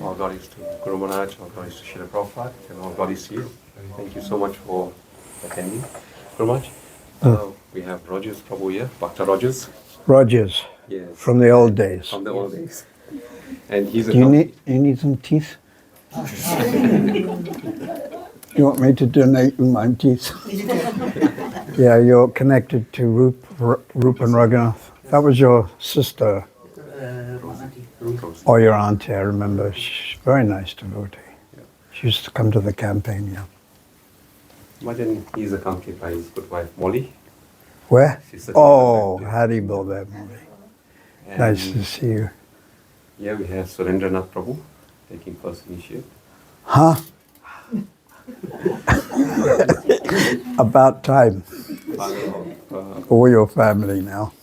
All glories to Guru Maharaj, all glories to Srila Prabhupada, and all glories to you. Thank you so much for attending. Guru Maharaj, we have Rogers Prabhu here, Bhakta Rogers. Rogers, Yes. from the old days. From the old days. And he's Do you need some teeth? You want me to donate you my teeth? Yeah, you're connected to Rup and Raghunath. That was your sister. Or your auntie, I remember. She's a very nice devotee. Yeah. She used to come to the campaign, yeah. Imagine he's accompanied by his good wife, Molly. Where? She's sitting Oh, in the back Haribol there, Molly. And Nice to see you. here we have Surendranath Prabhu taking first initiative. Huh? About time. All your family now.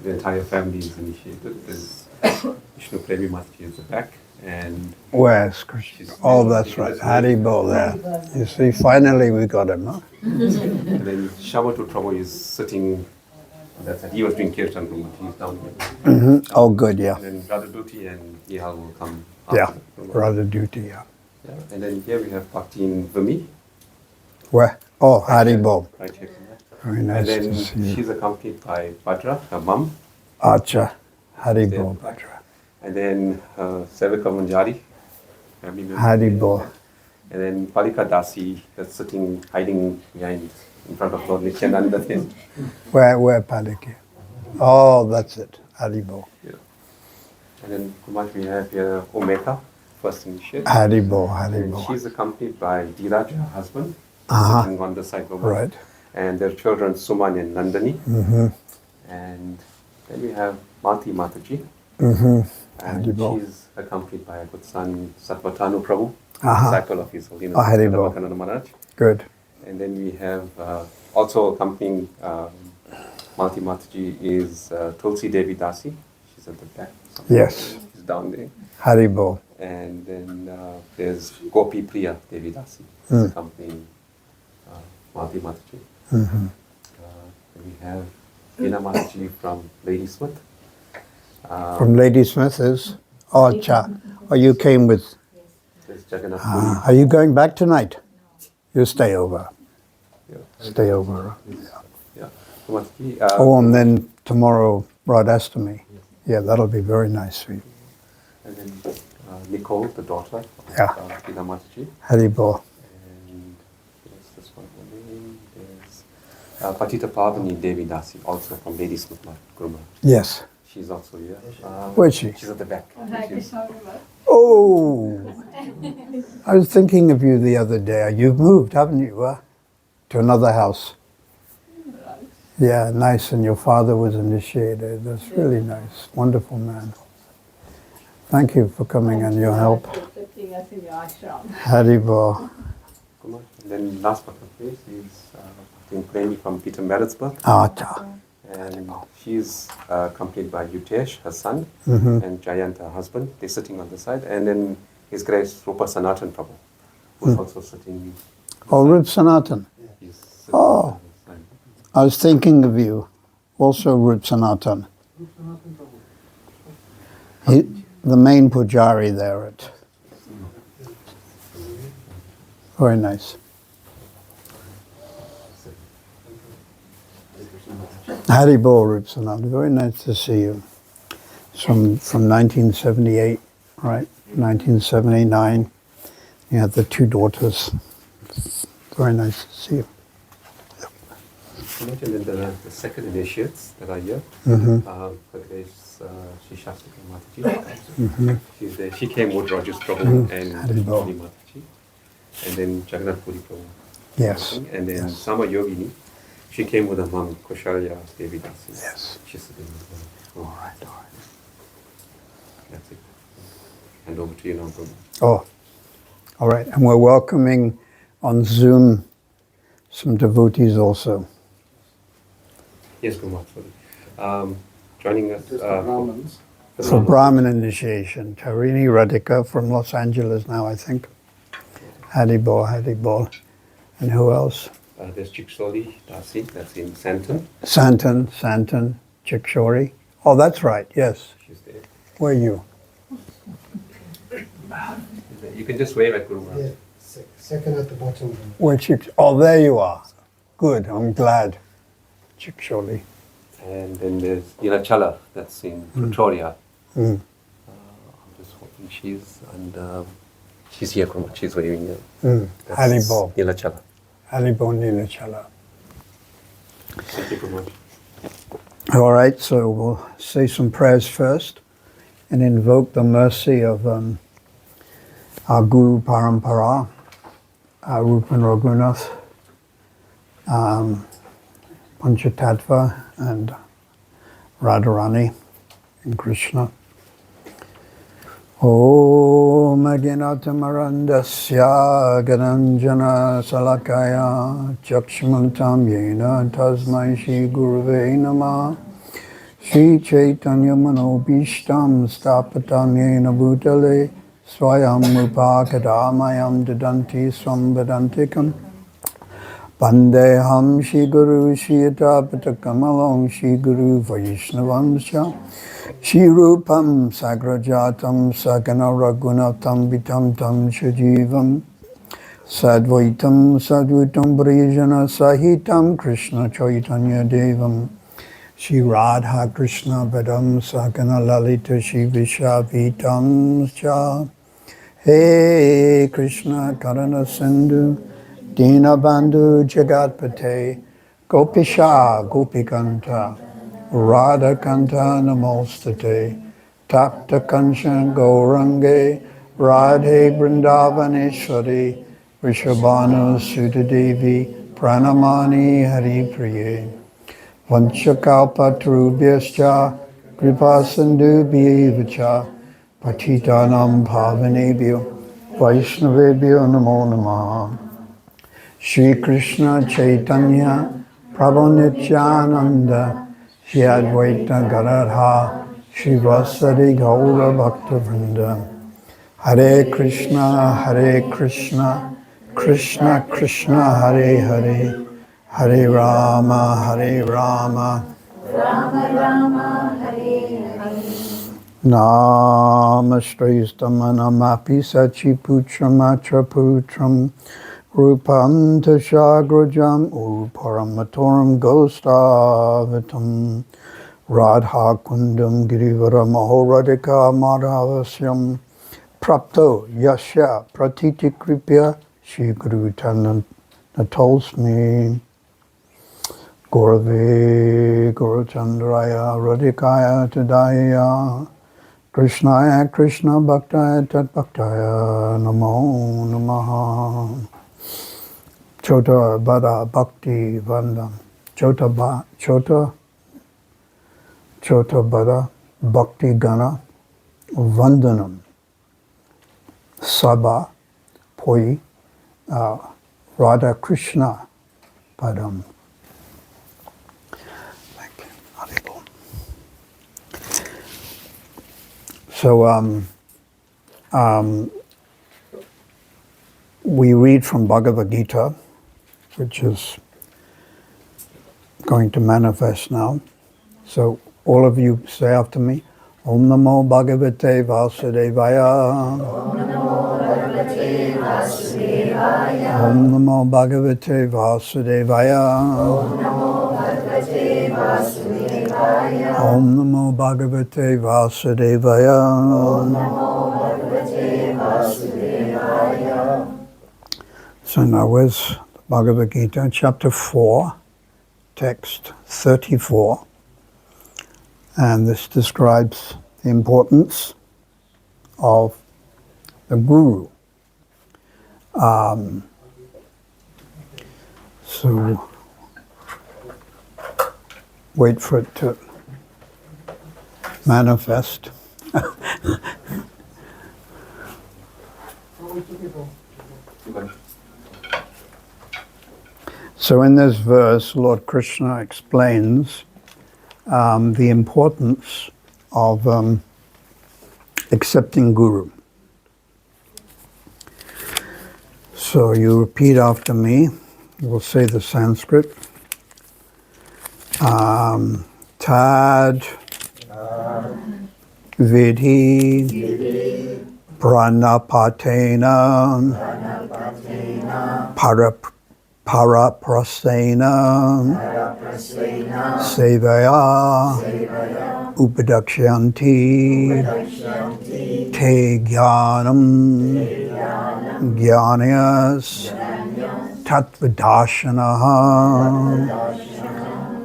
The entire family is initiated. There's Vishnu Premi Mataji is the back, and Where's Krishna? Oh, that's right. Haribol there. You see, finally we got him, huh? and then Shamatu Prabhu is sitting. That's it. He was doing Kirtan room. He's down here. Mm-hmm. Oh, good, yeah. And then Radha Duty and Nihal will come. Yeah, after. rather duty, yeah. Yeah. And then here we have Bhakti in Vimi. Where? Oh, Haribol. Right here. Very nice And to then see you. she's accompanied by Bhadra, her mum. Acha, Haribol, Bhadra. And then Sevika Manjari. family member. Haribol. And then Palika Dasi that's sitting, hiding behind, in front of Lord Nityananda. Where Paliki? Oh, that's it. Haribol. Yeah. And then Kumar, we have here Omeka, first initiate. Haribol, And Haribol. she's accompanied by Dheeraj, her husband, Uh-huh. sitting on the side of Right. And their children Suman and Nandani. Mm-hmm. And then we have Mati Mataji. Mm-hmm. And Haribol. she's accompanied by a good son, Satvatanu Prabhu, Uh-huh. disciple of His Holiness Oh, Haribol. Bhaktivinoda Maharaj. Good. And then we have also accompanying Malti Mataji is Tulsi Devi Dasi. She's at the back. Yes. She's down there. Haribol. And then there's Gopi Priya Devi Dasi. She's Mm. accompanying Malti Mataji. Mm-hmm. Then we have Veena Mataji from Lady Smith. From Lady Smith is? Oh, cha. Oh, you came with... There's Jagannath Puri. Are you going back tonight? You stay over. Yeah. Stay over. Yeah. Mataji, Oh, and then tomorrow, Radhastami. Yeah, that'll be very nice for you. and then Nicole, the daughter of Yeah. Veena Mataji. Haribol. And there's this one her name. There's Patita Pavani Devi Dasi, also from Lady Smith Guru Maharaj. Yes. She's also here. Where's she? She's at the back. Oh! I was thinking of you the other day. You've moved, haven't you? To another house. Yeah, nice. And your father was initiated. That's really nice. Wonderful man. Thank you for coming and your help. Haribol. And then last but not least is Premi from Peter Maritzburg. Ata. And she's accompanied by Yutesh, her son, Mhm. and Jayant, her husband. They're sitting on the side. And then His Grace Rupa Sanatan Prabhu, who's also sitting. Oh, Rup Sanatan. He's sitting Oh. on the side. I was thinking of you. Also Rup Sanatan. The main pujari there at... Very nice. Haribol Rup Sanatan. Very nice to see you. From 1978, right? 1979. You had the two daughters. Very nice to see you. And then the second initiates that are here, Mhm. her Grace Shri Shastika Mataji. She's there. She came with Rogers Prabhu and Haribol. Puri Mataji. And then Jagannath Puri Prabhu. Yes. And then Yes. Sama Yogini, she came with her mom, Koshalya Devi Dasi. Yes. She's sitting as well. All right, all right. That's it. Hand over to you now, Prabhu. Oh, all right. And we're welcoming on Zoom some devotees also. Yes, Guru Maharaj. Joining us For Brahmin initiation. Tarini Radhika from Los Angeles now, I think. Haribol. And who else? There's Chiksoli Dasi, that's in Santon. Santan, Chikshori. Oh, that's right, yes. She's there. Where are you? You can just wave at Guru Maharaj. Yeah, second at the bottom. Oh, there you are. Good, I'm glad. Chiksholi. And then there's Nilachala, that's in Pretoria. I'm just hoping she's here, Guru Maharaj. She's waving here. That's Haribo. Nilachala. Haribo Nilachala. Thank you, Guru Maharaj. All right, so we'll say some prayers first and invoke the mercy of our Guru Parampara, our Rupa and Raghunath, Panchatattva, and Radharani and Krishna. Om Agyanatamarandasya Gananjana Salakaya Chakshmantam Yena Tasmai Shri Guruve Namah Shri Chaitanya Manobishtam Stapatam Yena Bhutale Swayam Upakadamayam Dadanti Swambadantikam Pandeham Shri Guru Shri Atapatakamalong Shri Guru Vaishnavam Sha Shri Rupam Sagrajatam Sakana Raghunatam Vitam Tam Shajivam Sadvaitam Sadvutam Brijana Sahitam Krishna Chaitanya Devam Shri Radha Krishna Vadam Sakana Lalita Shri Vishavitam Cha Hey Krishna Karana Sindhu Dina Bandhu Jagatpate Gopisha Gopikanta Radha Kanta Namostate Tapta Kanchan Gaurange Radhe Vrindavaneshwari Vrishabhanu Sutadevi Pranamani Hari Priye Vanchakalpatarubhyascha Kripa Sindhubhyevacha Patitanam Bhavanebhyo Vaishnavebhyo Namo Namaha Shri Krishna Chaitanya Prabhu Nityananda Shri Advaita Gadadha Shri Vasadi Gaura Bhakta Vrinda Hare Krishna Krishna Krishna Hare Hare Hare Rama Rama Rama Hare Hare Namastraistammanamapi Sachiputramatra Putram Rupam Tashagrajam Uparamatoram Gostavatam Radha Kundam Girivara Mahoradika Madhavasyam Prapto Yasha Pratiti Kripya Shri Guru Natolsmi Gurave Guruchandraya Radhikaya Tadaya Krishnaya Krishna Bhaktaya Tat-Bhaktaya Namo Namaha Chota Bada Bhakti Vandam Chota Bada Bhakti Gana Vandanam Sabha Poi Radha Krishna Padam. Thank you. Haribol. So we read from Bhagavad Gita, which is going to manifest now. So all of you say after me, Om Namo Bhagavate Vasudevaya. Om Namo Bhagavate Vasudevaya. Om Namo Bhagavate Vasudevaya. Om Namo Bhagavate Vasudevaya. Om Namo Bhagavate Vasudevaya. Om Namo Bhagavate Vasudevaya. So now where's Bhagavad Gita, chapter 4, text 34. And this describes the importance of the Guru. So wait for it to manifest. So in this verse, Lord Krishna explains the importance of accepting Guru. So you repeat after me. We'll say the Sanskrit. Tad Vidhi Pranapatena Paraprasena Sevaya Upadakshanti Te Jnanam Jnanyas Tattvadashanaha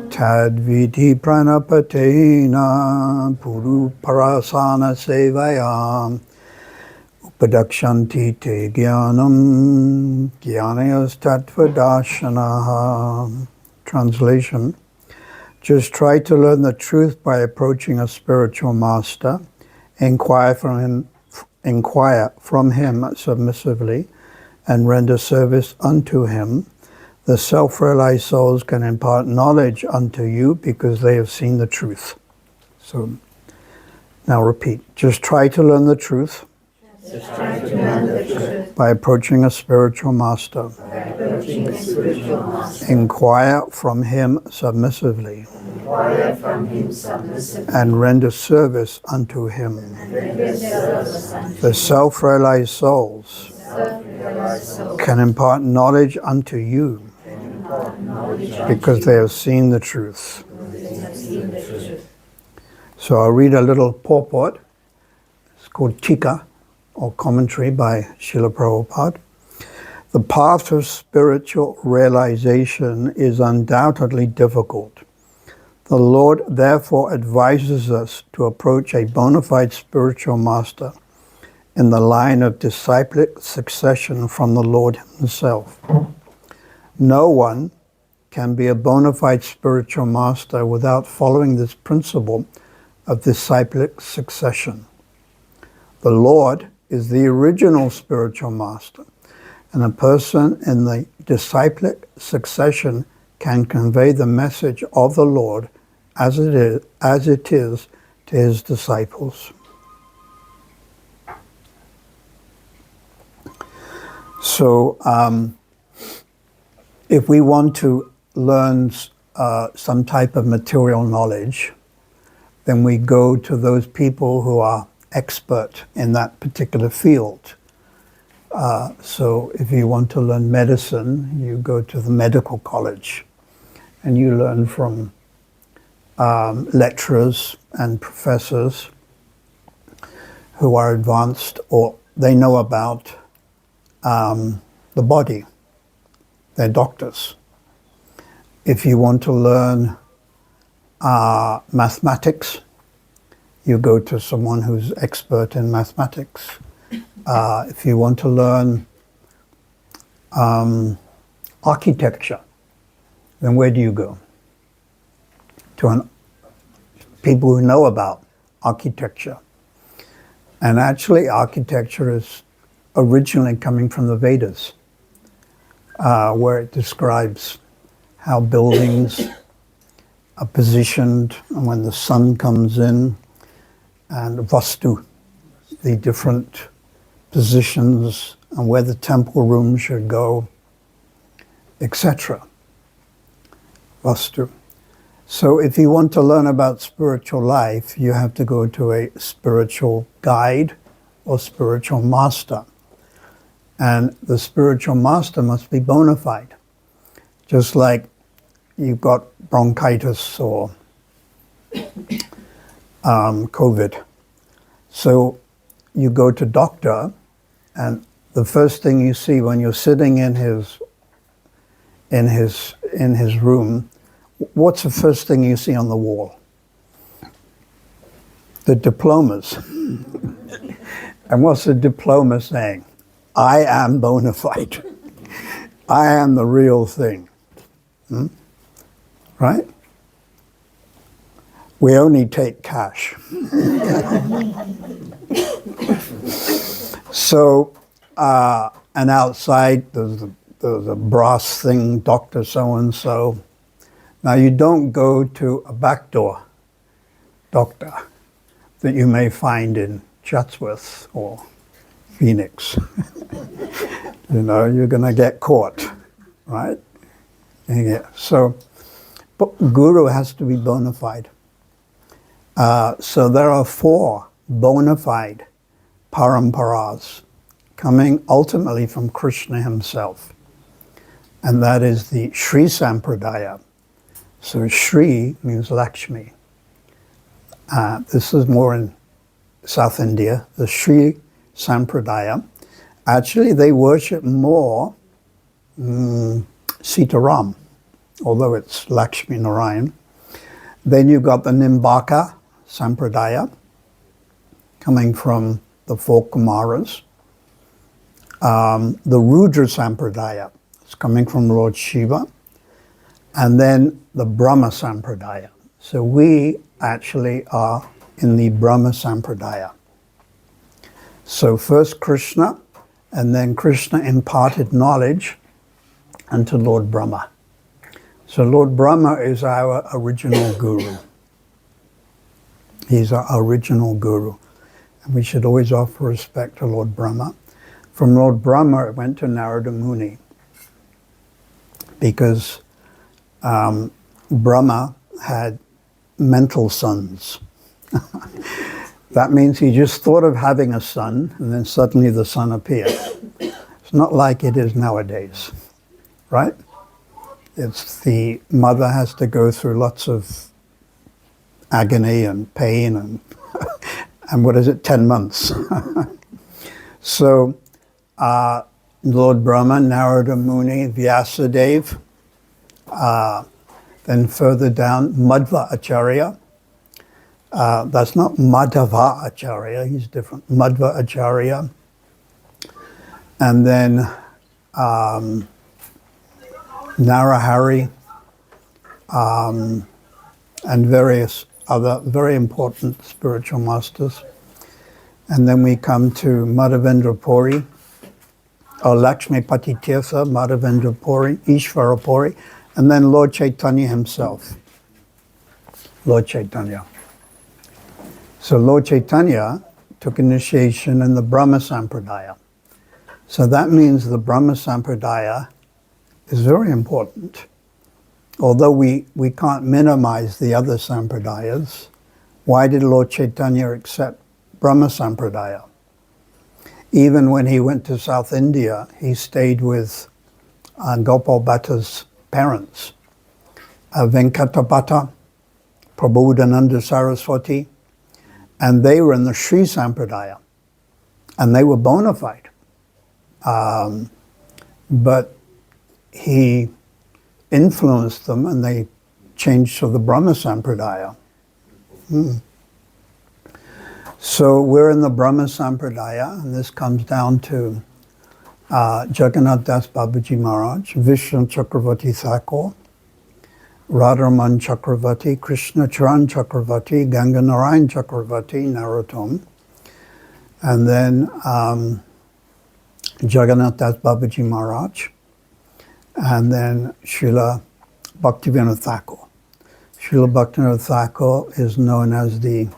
Tadviti Pranapatena Puru Parasana Sevayam Upadakshanti Te Jnanam Jnanyas Tattvadashanaha. Translation: just try to learn the truth by approaching a spiritual master. Inquire from him submissively and render service unto him. The self-realized souls can impart knowledge unto you because they have seen the truth. So now repeat. Just try to learn the truth. Just try to learn the truth By approaching a spiritual master. by approaching a spiritual master. Inquire from him submissively Inquire from him submissively and render service unto him. and render service unto The self-realized souls self-realized souls. can impart knowledge unto you because they have seen the truth. They have seen the truth. So I'll read a little purport. It's called Tika, or commentary by Srila Prabhupada. The path of spiritual realization is undoubtedly difficult. The Lord therefore advises us to approach a bona fide spiritual master in the line of disciplic succession from the Lord himself. No one can be a bona fide spiritual master without following this principle of disciplic succession. The Lord is the original spiritual master, and a person in the disciplic succession can convey the message of the Lord as it is to his disciples. So if we want to learn some type of material knowledge, then we go to those people who are expert in that particular field. So if you want to learn medicine, you go to the medical college and you learn from lecturers and professors who are advanced, or they know about the body. They're doctors. If you want to learn mathematics, you go to someone who's expert in mathematics. If you want to learn architecture, then where do you go? To people who know about architecture. And actually, architecture is originally coming from the Vedas, where it describes how buildings are positioned and when the sun comes in, and vastu, the different positions and where the temple room should go, etc. Vastu. So if you want to learn about spiritual life, you have to go to a spiritual guide or spiritual master. And the spiritual master must be bona fide. Just like you've got bronchitis or COVID. So you go to doctor, and the first thing you see when you're sitting in his room, what's the first thing you see on the wall? The diplomas. And what's the diploma saying? I am bona fide. I am the real thing. Right? We only take cash. So, and outside there's a brass thing, Dr. So-and-so. Now you don't go to a backdoor doctor that you may find in Chatsworth or Phoenix. You know, you're going to get caught, right? Yeah. So, but guru has to be bona fide. So there are 4 bona fide paramparas, coming ultimately from Krishna himself. And that is the Sri Sampradaya. So Sri means Lakshmi. This is more in South India, the Sri Sampradaya. Actually, they worship more Sitaram, although it's Lakshmi Narayan. Then you've got the Nimbaka Sampradaya, coming from the four Kumaras. The Rudra Sampradaya is coming from Lord Shiva. And then the Brahma Sampradaya. So we actually are in the Brahma Sampradaya. So first Krishna, and then Krishna imparted knowledge unto Lord Brahma. So Lord Brahma is our original guru. He's our original guru. And we should always offer respect to Lord Brahma. From Lord Brahma, it went to Narada Muni, because Brahma had mental sons. That means he just thought of having a son, and then suddenly the son appeared. It's not like it is nowadays, right? It's the mother has to go through lots of agony and pain and and what is it, 10 months. So Lord Brahma, Narada Muni, Vyasadeva, then further down, Madhva Acharya. That's not Madhava Acharya, he's different. Madhva Acharya. And then Narahari, and various other very important spiritual masters. And then we come to Madhavendra Puri, or Lakshmi Pati Tirtha, Madhavendra Puri, Ishvara Puri, and then Lord Chaitanya himself. Lord Chaitanya. So Lord Chaitanya took initiation in the Brahma Sampradaya. So that means the Brahma Sampradaya is very important. Although we can't minimize the other Sampradayas, why did Lord Chaitanya accept Brahma Sampradaya? Even when he went to South India, he stayed with Gopal Bhatta's parents, Venkata Prabodhananda Saraswati, and they were in the Sri Sampradaya, and they were bona fide. But he influenced them, and they changed to the Brahma Sampradaya. So we're in the Brahma Sampradaya, and this comes down to Jagannath Das Babaji Maharaj, Vishnu Chakravarti Thakur, Radharaman Chakravarti, Krishna Charan Chakravarti, Ganga Narayan Chakravarti, Narottam, and then Jagannath Das Babaji Maharaj, and then Srila Bhaktivinoda Thakur. Srila Bhaktivinoda Thakur is known as the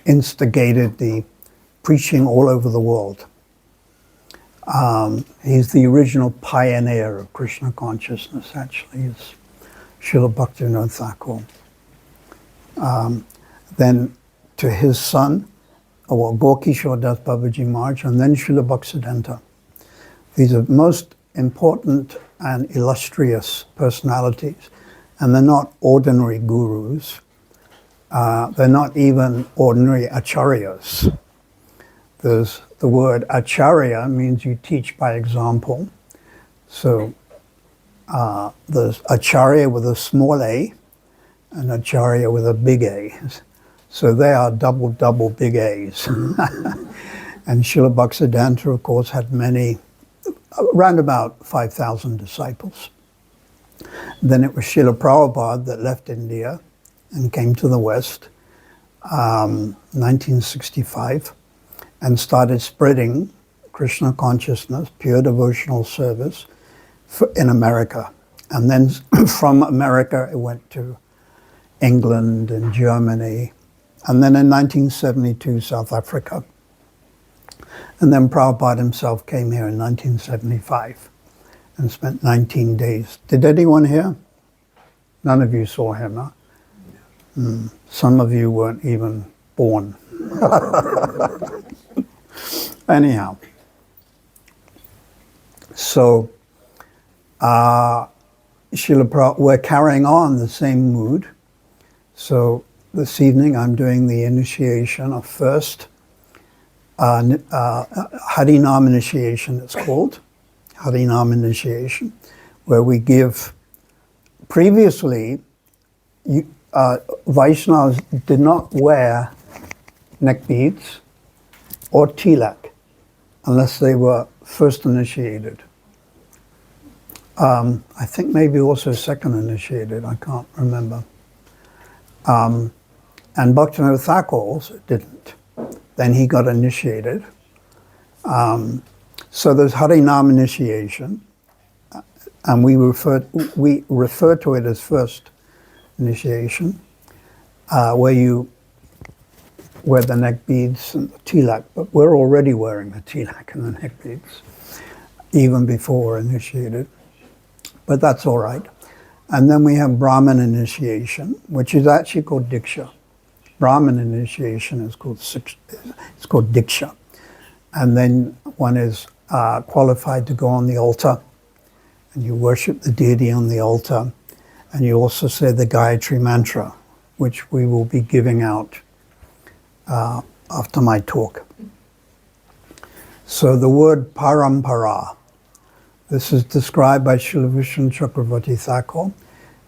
instigated the preaching all over the world. He's the original pioneer of Krishna consciousness, actually, is Srila Bhaktivinoda Thakur. Then to his son, Gorkishore Das Babaji Maharaj, and then Srila Bhaktisiddhanta. These are most important and illustrious personalities, and they're not ordinary gurus. They're not even ordinary acharyas. There's the word acharya means you teach by example. So there's acharya with a small a and acharya with a big A. So they are double big A's. And Srila Bhaktisiddhanta, of course, had many, around about 5,000 disciples. Then it was Srila Prabhupada that left India and came to the West, 1965, and started spreading Krishna consciousness, pure devotional service in America. And then from America it went to England and Germany, and then in 1972 South Africa. And then Prabhupada himself came here in 1975 and spent 19 days. Did anyone here? None of you saw him, huh? Some of you weren't even born. Anyhow, so we're carrying on the same mood. So this evening I'm doing the initiation of first Harinam initiation, it's called. Harinam initiation, where we give, previously, Vaishnavas did not wear neck beads or tilak unless they were first initiated. I think maybe also second initiated, I can't remember. And Bhaktivinoda Thakur also didn't. Then he got initiated. So there's Harinam initiation, and we refer to it as first initiation, where you wear the neck beads and the tilak, but we're already wearing the tilak and the neck beads, even before we're initiated. But that's all right. And then we have Brahman initiation, which is actually called Diksha. Brahman initiation is called Diksha. And then one is qualified to go on the altar, and you worship the deity on the altar, and you also say the Gayatri mantra, which we will be giving out after my talk. So the word parampara, this is described by Srila Vishnu Chakravarti Thakur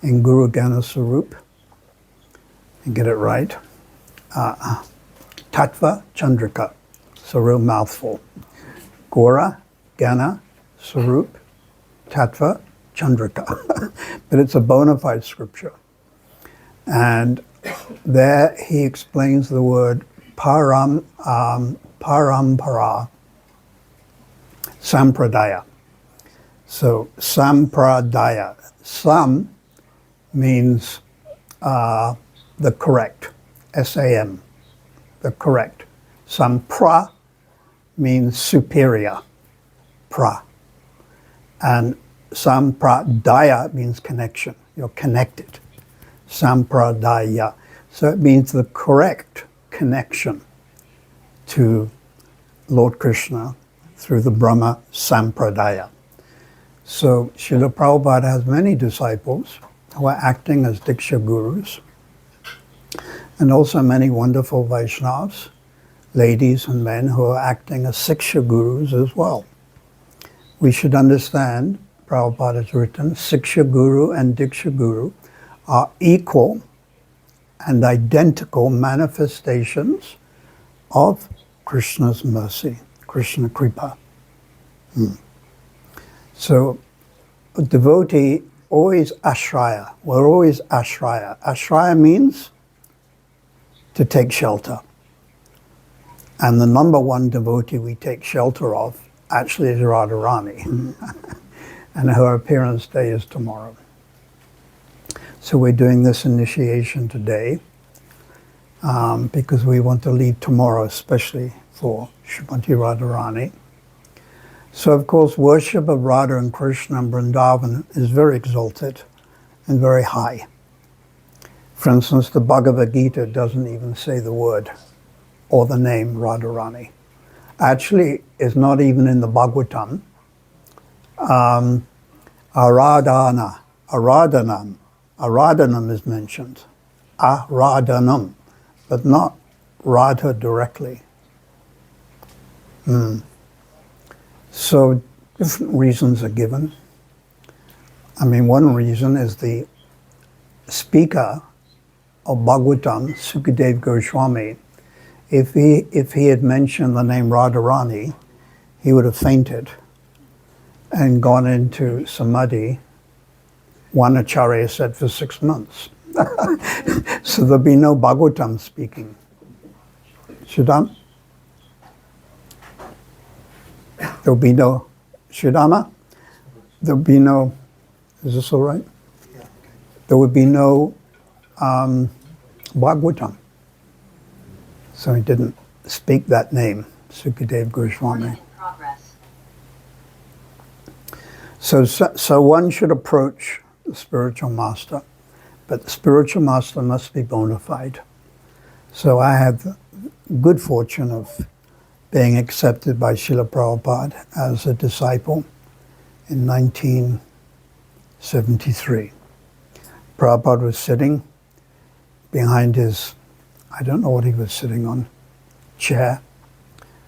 in Guru Gana Sarup. You get it right. Tattva Chandrika. It's a real mouthful. Gora, Gana, Sarup, Tattva, Chandrika. But it's a bona fide scripture. And there he explains the word parampara, sampradaya. So sampradaya. Sam means the correct, S-A-M, the correct. Sampra means superior, pra. And sampradaya means connection. You're connected. Sampradaya. So it means the correct connection to Lord Krishna through the Brahma Sampradaya. So Srila Prabhupada has many disciples who are acting as Diksha Gurus, and also many wonderful Vaishnavas, ladies and men who are acting as Siksha Gurus as well. We should understand, Prabhupada has written, Siksha Guru and Diksha Guru are equal and identical manifestations of Krishna's mercy, Krishna Kripa. So a devotee always ashraya. We're always ashraya. Ashraya means to take shelter. And the number one devotee we take shelter of actually is Radharani. And her appearance day is tomorrow. So we're doing this initiation today because we want to leave tomorrow, especially for Srimati Radharani. So of course, worship of Radha and Krishna and Vrindavan is very exalted and very high. For instance, the Bhagavad Gita doesn't even say the word or the name Radharani. Actually, it's not even in the Bhagavatam. Aradhanam is mentioned. Aradhanam, but not Radha directly. So different reasons are given. I mean, one reason is the speaker of Bhagavatam, Sukadev Goswami, if he had mentioned the name Radharani, he would have fainted and gone into samadhi, one acharya said, for 6 months. So there'll be no Bhagavatam speaking. Sudam? There'll be no Shridama? There'll be no, is this all right? Yeah, okay. There would be no Bhagavatam. So he didn't speak that name, Sukadev Goswami. So one should approach the spiritual master, but the spiritual master must be bona fide. So I have good fortune of being accepted by Srila Prabhupada as a disciple in 1973. Prabhupada was sitting behind his, I don't know what he was sitting on, chair.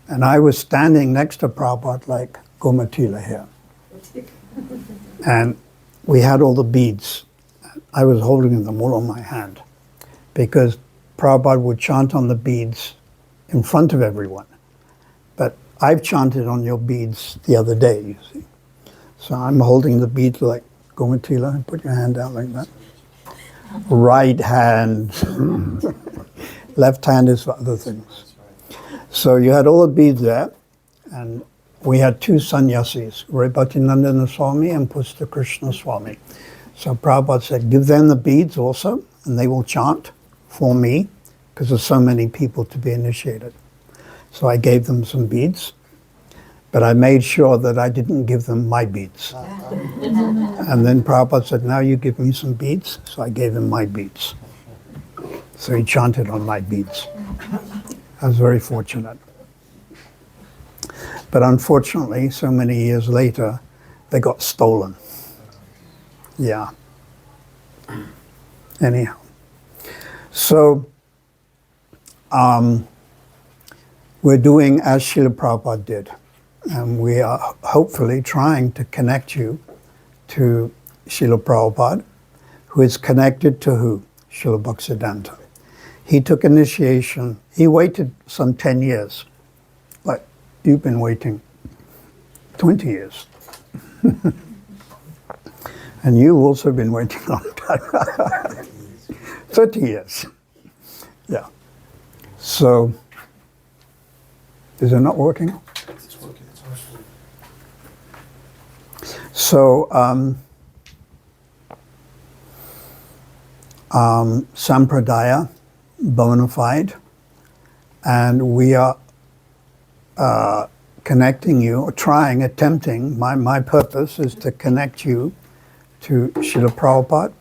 And I was standing next to Prabhupada like Gomatila here. And we had all the beads. I was holding them all on my hand because Prabhupada would chant on the beads in front of everyone. But I've chanted on your beads the other day, you see. So I'm holding the beads like Gomatila, and put your hand out like that. Right hand. Left hand is for other things. So you had all the beads there, and we had two sannyasis, Bhattinandana Swami and Pusta Krishna Swami. So Prabhupada said, give them the beads also, and they will chant for me, because there's so many people to be initiated. So I gave them some beads, but I made sure that I didn't give them my beads. And then Prabhupada said, now you give me some beads, so I gave him my beads. So he chanted on my beads. I was very fortunate. But unfortunately, so many years later, they got stolen. Yeah. Anyhow. So, we're doing as Srila Prabhupada did. And we are hopefully trying to connect you to Srila Prabhupada, who is connected to who? Srila Bhaktisiddhanta. He took initiation. He waited some 10 years. Like you've been waiting 20 years. And you've also been waiting a long time. 30 years. Yeah. So, is it not working? It's working. It's working. So, Sampradaya, bona fide, and we are connecting you, or attempting, my purpose is to connect you to Srila Prabhupada,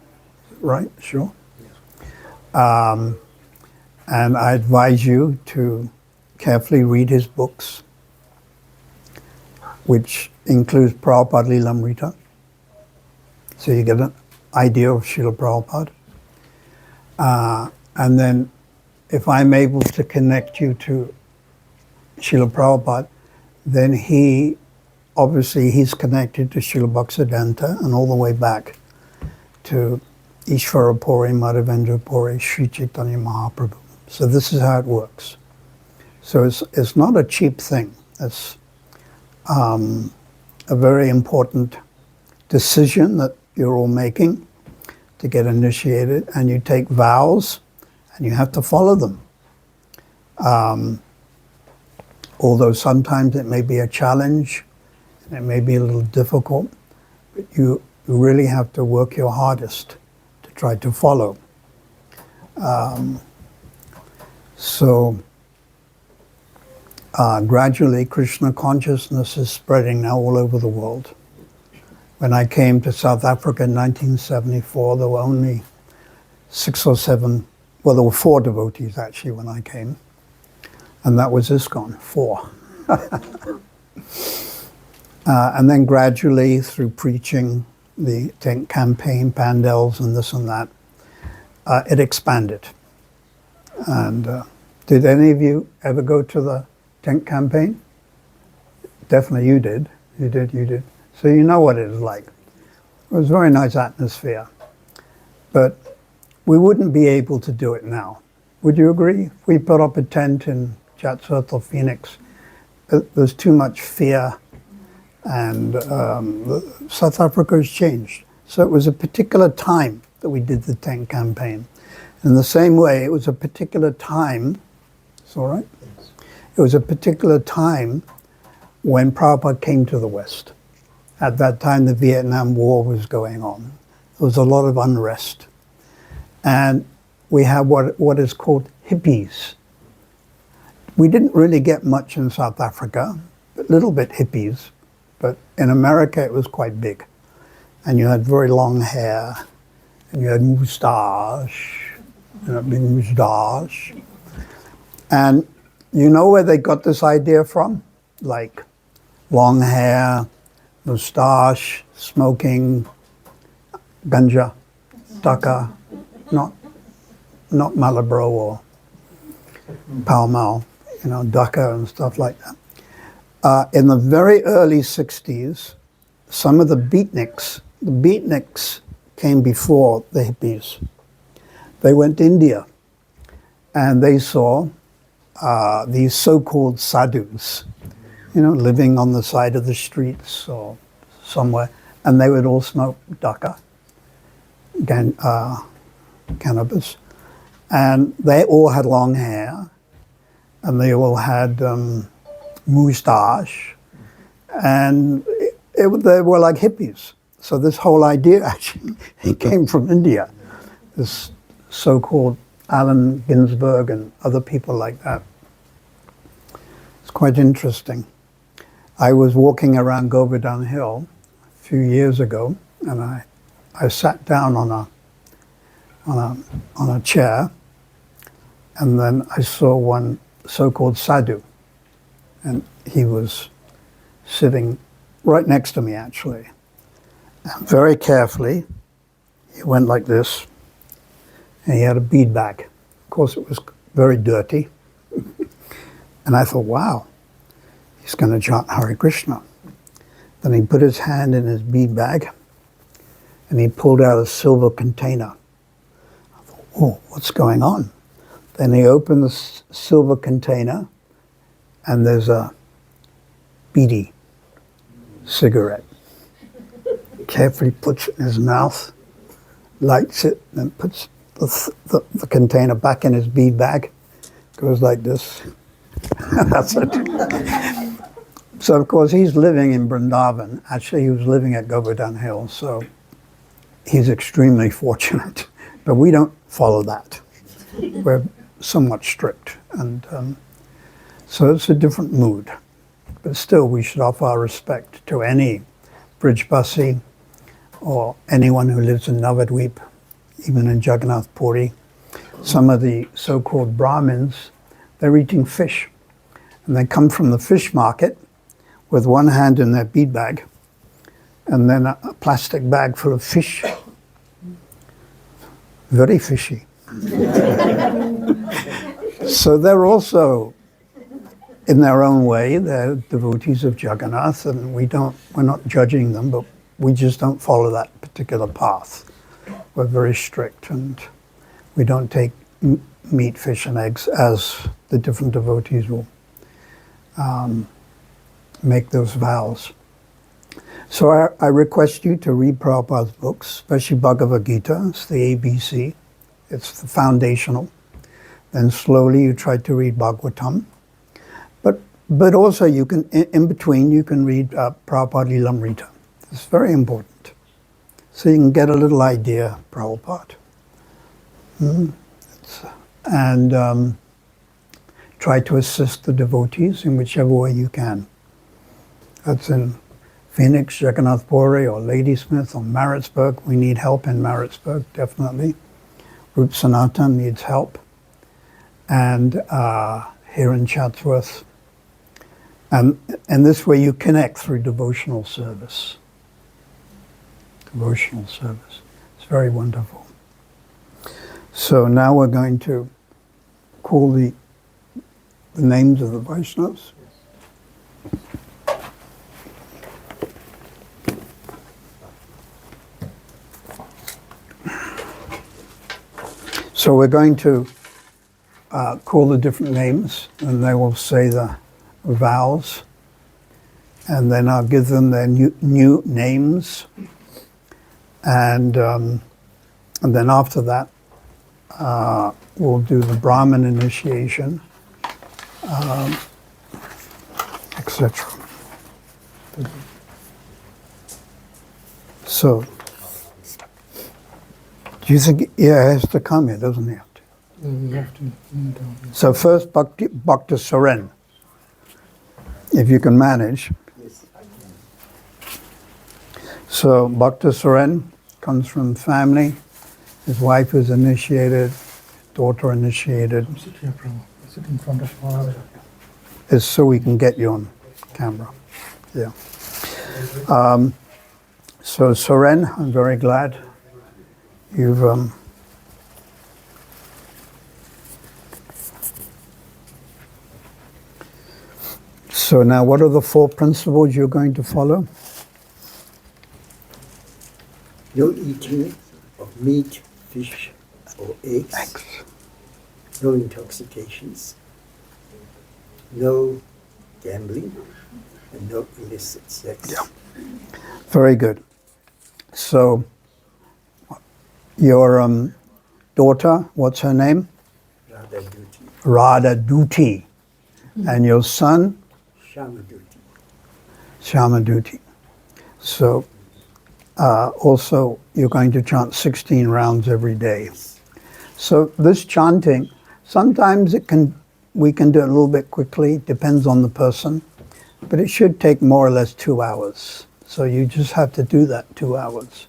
right? Sure. And I advise you to carefully read his books, which includes Prabhupada Lilamrita, so you get an idea of Srila Prabhupada. And then if I'm able to connect you to Srila Prabhupada, then he's connected to Srila Bhaktisiddhanta and all the way back to Ishvara Puri, Madhavendra Puri, Sri Chaitanya Mahaprabhu. So this is how it works. So it's not a cheap thing. It's a very important decision that you're all making to get initiated, and you take vows and you have to follow them. Although sometimes it may be a challenge, and it may be a little difficult, but you really have to work your hardest to try to follow. Gradually Krishna consciousness is spreading now all over the world. When I came to South Africa in 1974, there were only 6 or 7, well, there were 4 devotees actually when I came. And that was ISKCON, 4. And then gradually through preaching, the tent campaign, pandals and this and that, it expanded. And did any of you ever go to the tent campaign? Definitely you did. You did. So you know what it was like. It was a very nice atmosphere. But we wouldn't be able to do it now. Would you agree? If we put up a tent in Chatsworth or Phoenix, there's too much fear, and South Africa has changed. So it was a particular time that we did the tent campaign. In the same way, it was a particular time, it's all right? Yes. It was a particular time when Prabhupada came to the West. At that time, the Vietnam War was going on. There was a lot of unrest. And we have what is called hippies. We didn't really get much in South Africa, a little bit hippies, but in America it was quite big. And you had very long hair, and you had moustache, big moustache. And you know where they got this idea from? Like long hair, moustache, smoking, ganja, taka, not Marlboro or Pall Mall, Dhaka and stuff like that. In the very early 60s, some of the beatniks came before the hippies. They went to India and they saw these so-called sadhus, living on the side of the streets or somewhere, and they would all smoke dhaka, cannabis, and they all had long hair, and they all had moustache, and they were like hippies. So this whole idea actually came from India, this so-called Allen Ginsberg and other people like that. It's quite interesting. I was walking around Govardhan Hill a few years ago, and I sat down on a chair, and then I saw one so-called sadhu, and he was sitting right next to me actually. And very carefully, he went like this, and he had a bead bag. Of course, it was very dirty. And I thought, wow, he's going to chant Hare Krishna. Then he put his hand in his bead bag, and he pulled out a silver container. I thought, oh, what's going on? Then he opened the silver container, and there's a bidi cigarette. Carefully puts it in his mouth, lights it, and puts the container back in his bead bag. Goes like this. That's it. So of course he's living in Vrindavan. Actually, he was living at Govardhan Hill, so he's extremely fortunate. But we don't follow that. We're somewhat strict, and so it's a different mood. But still, we should offer our respect to any Brijbasi or anyone who lives in Navadvip, even in Jagannath Puri. Some of the so-called Brahmins, they're eating fish. And they come from the fish market with one hand in their bead bag and then a plastic bag full of fish. Very fishy. So they're also, in their own way, they're devotees of Jagannath, and we're not judging them, but we just don't follow that particular path. We're very strict, and we don't take meat, fish, and eggs as the different devotees will make those vows. So I request you to read Prabhupada's books, especially Bhagavad Gita. It's the ABC. It's the foundational. Then slowly you try to read Bhagavatam. But also you can, in between, you can read Prabhupada Lilamrita. It's very important. So you can get a little idea of Prabhupada. And try to assist the devotees in whichever way you can. That's in Phoenix, Jagannath Puri, or Ladysmith, or Maritzburg. We need help in Maritzburg, definitely. Rup Sanatan needs help. And here in Chatsworth. And this way you connect through devotional service. Devotional service. It's very wonderful. So now we're going to call the names of the Vaishnavas. So we're going to call the different names, and they will say the vows, and then I'll give them their new names, and then after that we'll do the Brahmin initiation, etc. So, do you think he has to come here, doesn't he have to? You have to. So first, Bhakta Saren, if you can manage. So Bhakta Saren comes from family. His wife is initiated, daughter initiated. Sit here, Prabhu. Sit in front of Maharaj. Is so we can get you on camera. Yeah. So Soren, I'm very glad you've so now what are the 4 principles you're going to follow? No eating of meat, fish, or eggs. No intoxications. No gambling. And no illicit sex. Yeah. Very good. So, your daughter, what's her name? Radha duty. Radha Duty. And your son? Shama duty. Shama Duty. So, also, you're going to chant 16 rounds every day. So this chanting, sometimes we can do it a little bit quickly, depends on the person, but it should take more or less 2 hours. So you just have to do that 2 hours.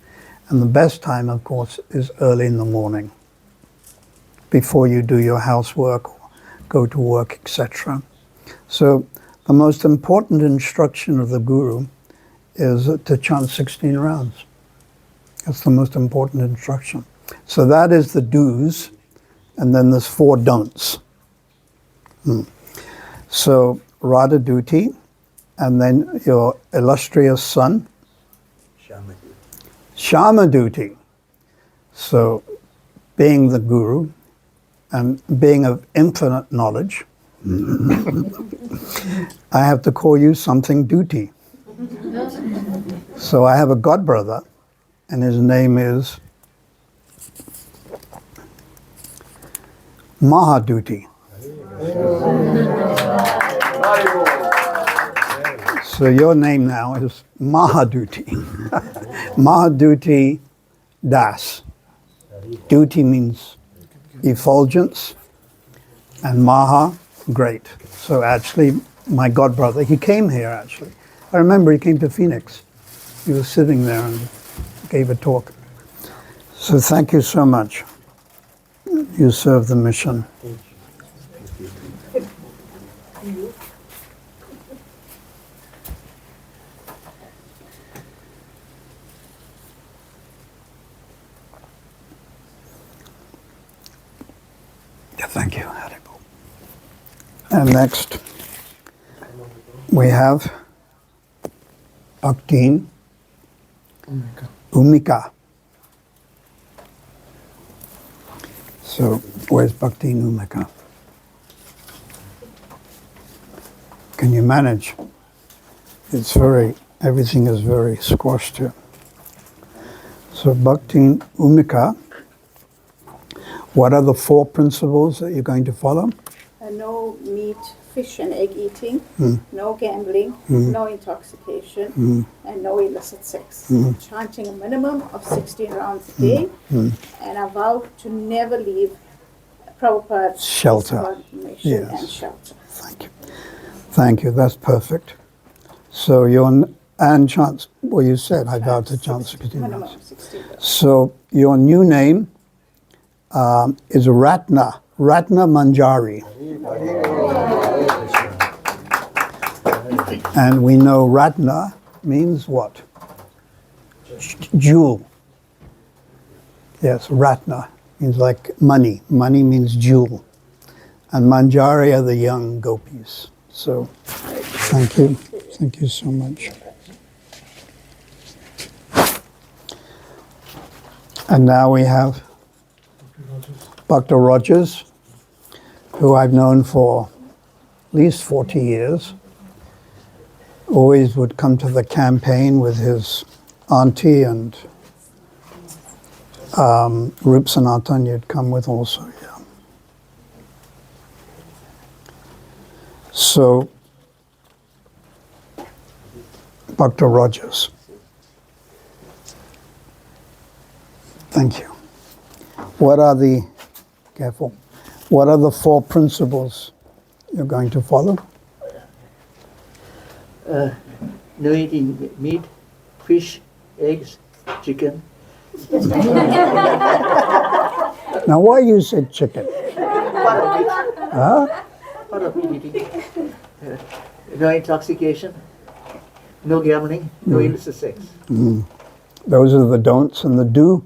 And the best time, of course, is early in the morning, before you do your housework, or go to work, etc. So the most important instruction of the Guru is to chant 16 rounds. That's the most important instruction. So that is the do's, and then there's 4 don'ts. So Radha Duty, and then your illustrious son, Shama duty. Shama Duty. So being the Guru and being of infinite knowledge, I have to call you something Duty. So I have a godbrother, and his name is Mahaduti. So your name now is Mahaduti. Mahaduti Das. Duty means effulgence, and Maha, great. So actually, my godbrother, he came here actually. I remember he came to Phoenix. He was sitting there and gave a talk. So thank you so much. You serve the mission. Yeah, thank you, Haribo. And next, we have Bhaktin Umika. So, where's Bhaktin Umika? Can you manage? It's everything is very squashed here. So, Bhaktin Umika, what are the 4 principles that you're going to follow? No meat, fish and egg eating, no gambling, no intoxication, and no illicit sex. Chanting a minimum of 16 rounds a day, and I vow to never leave Prabhupada's Shelter. mission Yes. and shelter. Thank you. Thank you, that's perfect. So and chant, well you said I vowed to chant 16 Minimum rounds. of 16 rounds. So your new name is Ratna Manjari. And we know Ratna means what? Jewel. Yes, Ratna means like money. Money means jewel. And Manjari are the young gopis. So thank you. Thank you so much. And now we have Bhakta Rogers, who I've known for at least 40 years. Always would come to the campaign with his auntie, and Rup Sanatan you'd come with also, yeah. So, Bhakta Rogers. Thank you. What are the 4 principles you're going to follow? No eating meat, fish, eggs, chicken. Now, why you said chicken? Huh? part of meat eating. No intoxication, no gambling, no illicit sex. Those are the don'ts and the do.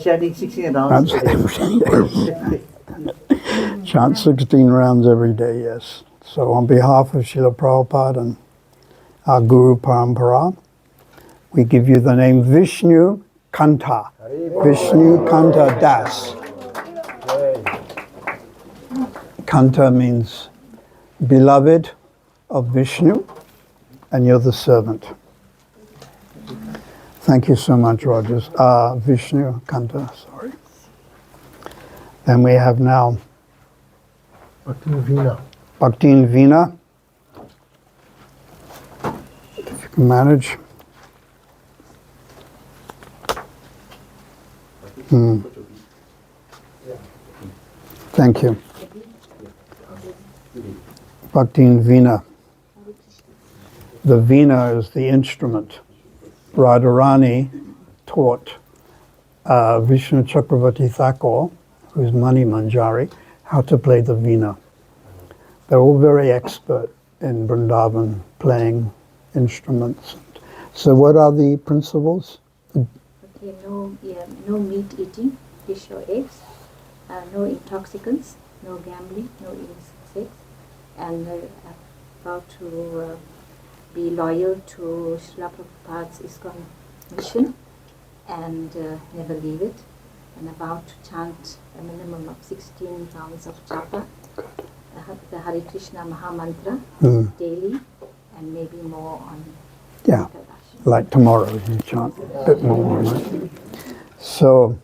Chanting 16 rounds a day. Chant 16 rounds every day, yes. So on behalf of Srila Prabhupada and our Guru Parampara, we give you the name Vishnu Kanta. Vishnu Kanta Das. Kanta means beloved of Vishnu, and you're the servant. Thank you so much, Rogers. Vishnu Kanta, sorry. Then we have now Bhaktin Veena. If you can manage. Thank you. Bhaktin Veena. The veena is the instrument. Radharani taught Vishnu Chakravarti Thakur, who's Mani Manjari, how to play the veena. They're all very expert in Vrindavan playing instruments. So what are the principles? Okay, no meat eating, fish or eggs, no intoxicants, no gambling, no illicit sex, and about to be loyal to Srila Prabhupada's ISKCON mission and never leave it, and about to chant a minimum of 16 rounds of japa, the Hare Krishna Maha Mantra daily, and maybe more on Yeah, like tomorrow you chant a bit more. Right? So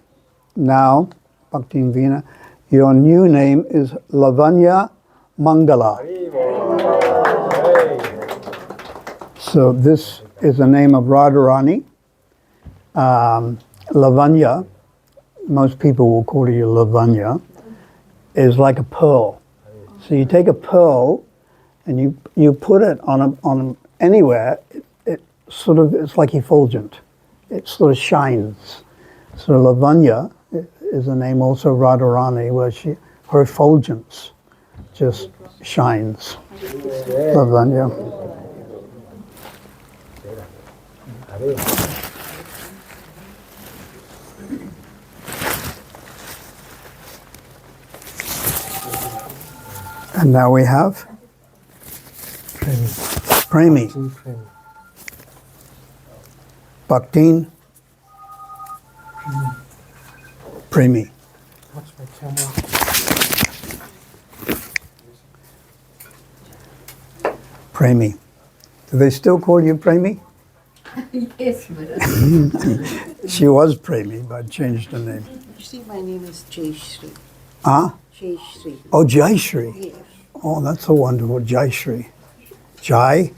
now, Bhaktin Veena, your new name is Lavanya Mangala. So this is the name of Radharani. Lavanya, most people will call you Lavanya, is like a pearl. So you take a pearl and you put it on anywhere. It sort of, it's like effulgent. It sort of shines. So Lavanya is a name also Radharani, where her effulgence just shines. Lavanya. And now we have Premi. Bhaktin Premi. Watch my camera. Premi. Do they still call you Premi? Yes, Maharaj. She was Premi, but changed her name. You see, my name is Jayashri. Ah? Jayashri. Oh, Jayashri. Yes. Oh, that's a wonderful Jayashri. Jai,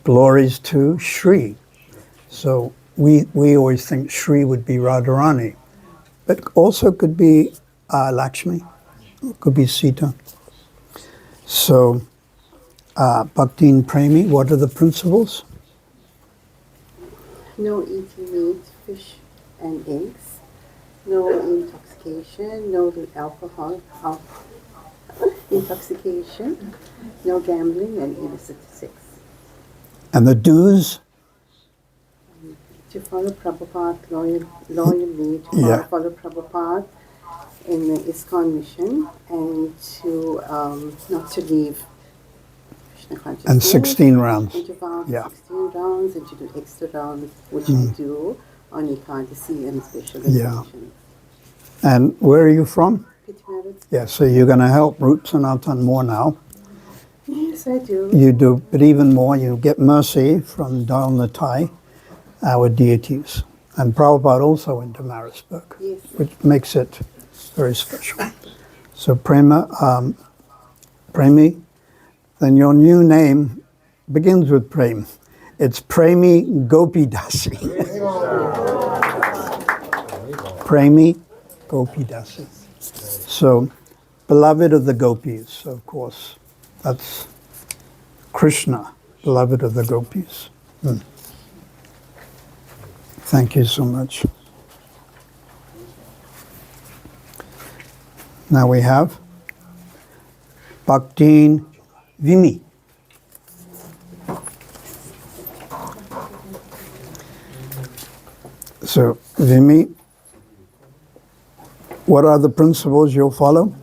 glories to Shri. So we always think Shri would be Radharani, but also could be Lakshmi, could be Sita. So Bhaktin Premi, what are the principles? No eating meat, fish, and eggs. No intoxication. No alcohol intoxication. No gambling and illicit sex. And the do's? To follow Prabhupada loyally, to follow Prabhupada in the ISKCON mission, and to not to leave Krishna consciousness. And 16 rounds. And to vow 16 Yeah. rounds, and to do extra rounds, which I do on Ekadasi and special Yeah. occasions. And where are you from? Pittsburgh. Yeah, so you're going to help Rup Sanatan more now. Yes, I do. You do, but even more, you get mercy from down the Thai, our deities. And Prabhupada also went to Marisburg, Yes. which makes it very special. So Premi, then your new name begins with Prem. It's Premi Gopidasi. Premi Gopidasi. So, beloved of the gopis, of course. That's Krishna, beloved of the gopis. Thank you so much. Now we have Bhaktin Vimi. So, Vimi, what are the principles you'll follow?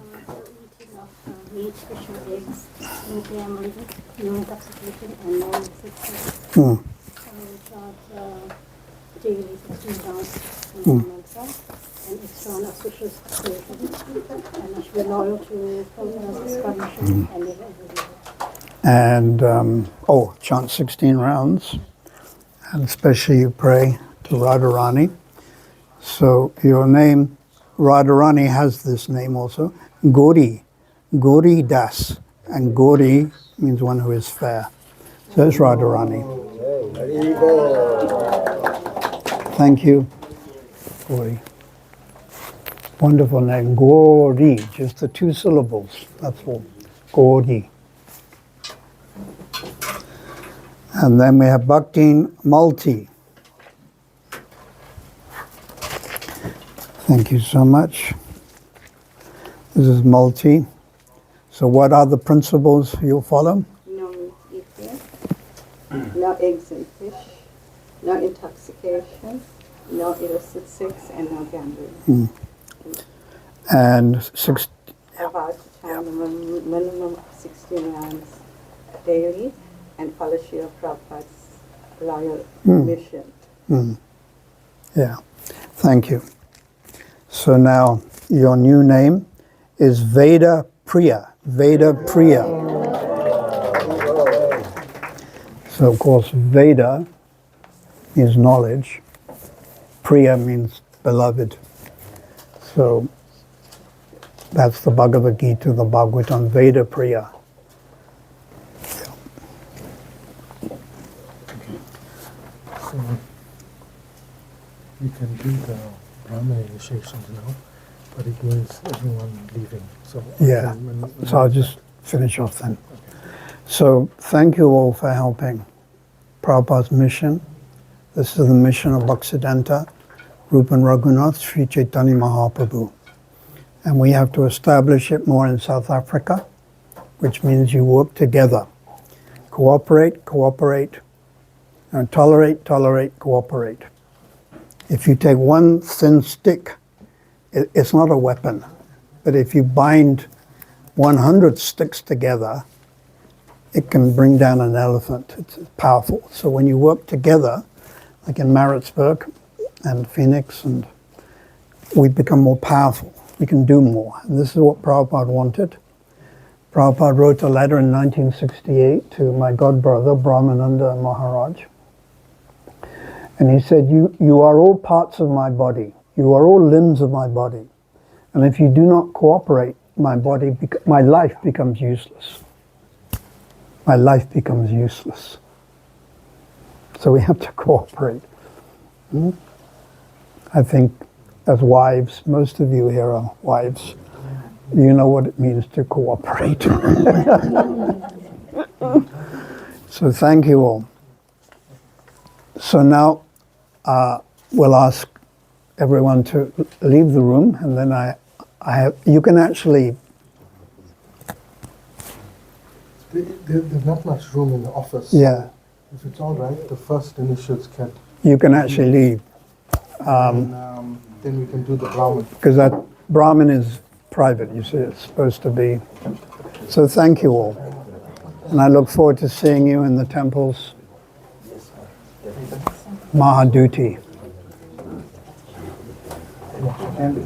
Eating of meat, fish, and eggs, no gambling, no intoxication, and no illicit. Daily 16 rounds in exile, and extra unauspicious situations, and I should be loyal to his permission and live every day. And, chant 16 rounds, and especially you pray to Radharani. So your name, Radharani has this name also, Gauri, Gauri Das, and Gauri means one who is fair. So it's Radharani. Thank you, Gauri. Wonderful name, Gauri, just the 2 syllables, that's all, Gauri. And then we have Bhaktin Malti. Thank you so much. This is Malti. So what are the principles you'll follow? No meat eating, no eggs and fish, no intoxication, no illicit sex, and no gambling. And About to chant a minimum of 16 rounds daily and follow Srila Prabhupada's loyal mission. yeah, thank you. So now your new name is Veda Priya. Veda Priya. So of course Veda means knowledge. Priya means beloved. So that's the Bhagavad Gita, the Bhagavatam, Veda Priya. So you can do the Brahmin initiations now, but it means everyone leaving. So Yeah, so I'll just finish off then. So thank you all for helping Prabhupada's mission. This is the mission of Bhaktisiddhanta, Rupa and Raghunath, Sri Chaitanya Mahaprabhu. And we have to establish it more in South Africa, which means you work together. Cooperate, cooperate, and tolerate, tolerate, cooperate. If you take one thin stick, it's not a weapon. But if you bind 100 sticks together, it can bring down an elephant. It's powerful. So when you work together, like in Maritzburg and Phoenix, and we become more powerful. We can do more. And this is what Prabhupada wanted. Prabhupada wrote a letter in 1968 to my godbrother, Brahmananda Maharaj. And he said, you are all parts of my body. You are all limbs of my body. And if you do not cooperate, my life becomes useless. My life becomes useless. So we have to cooperate. I think as wives, most of you here are wives, you know what it means to cooperate. So thank you all. So now we'll ask everyone to leave the room, and then you can actually. There's not much room in the office. Yeah. If it's all right, the first initiates can. You can actually leave. Then we can do the Brahmin. Because that Brahmin is private, you see, it's supposed to be. So thank you all. And I look forward to seeing you in the temples. Mahaduti. And